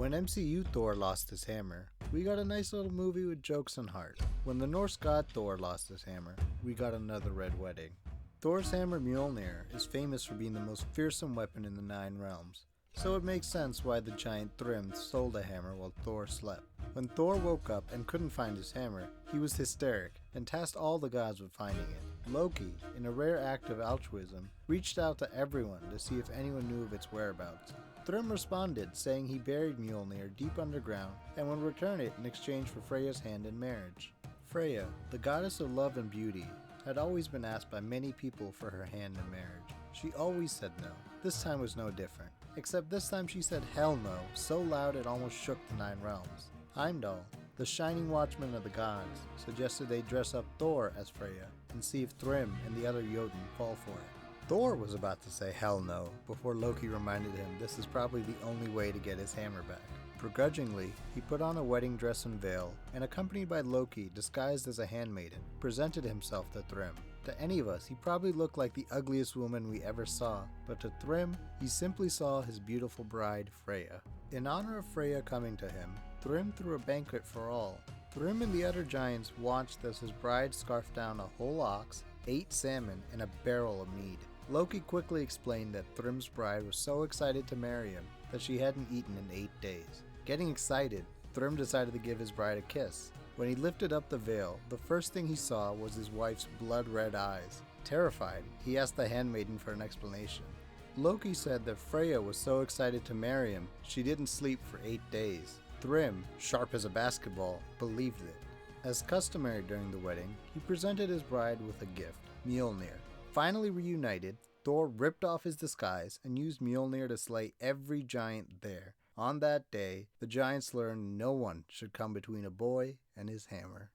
When MCU Thor lost his hammer, we got a nice little movie with jokes and heart. When the Norse god Thor lost his hammer, we got another red wedding. Thor's hammer Mjolnir is famous for being the most fearsome weapon in the Nine Realms, so it makes sense why the giant Thrym stole the hammer while Thor slept. When Thor woke up and couldn't find his hammer, he was hysteric and tasked all the gods with finding it. Loki, in a rare act of altruism, reached out to everyone to see if anyone knew of its whereabouts. Thrym responded, saying he buried Mjolnir deep underground and would return it in exchange for Freya's hand in marriage. Freya, the goddess of love and beauty, had always been asked by many people for her hand in marriage. She always said no. This time was no different. Except this time she said hell no, so loud it almost shook the Nine Realms. Heimdall, the shining watchman of the gods, suggested they dress up Thor as Freya and see if Thrym and the other Jotun fall for it. Thor was about to say hell no before Loki reminded him this is probably the only way to get his hammer back. Begrudgingly, he put on a wedding dress and veil, and accompanied by Loki disguised as a handmaiden, presented himself to Thrym. To any of us, he probably looked like the ugliest woman we ever saw, but to Thrym, he simply saw his beautiful bride, Freya. In honor of Freya coming to him, Thrym threw a banquet for all. Thrym and the other giants watched as his bride scarfed down a whole ox, 8 salmon, and a barrel of mead. Loki quickly explained that Thrym's bride was so excited to marry him that she hadn't eaten in 8 days. Getting excited, Thrym decided to give his bride a kiss. When he lifted up the veil, the first thing he saw was his wife's blood-red eyes. Terrified, he asked the handmaiden for an explanation. Loki said that Freya was so excited to marry him, she didn't sleep for 8 days. Thrym, sharp as a basketball, believed it. As customary during the wedding, he presented his bride with a gift, Mjolnir. Finally reunited, Thor ripped off his disguise and used Mjolnir to slay every giant there. On that day, the giants learned no one should come between a boy and his hammer.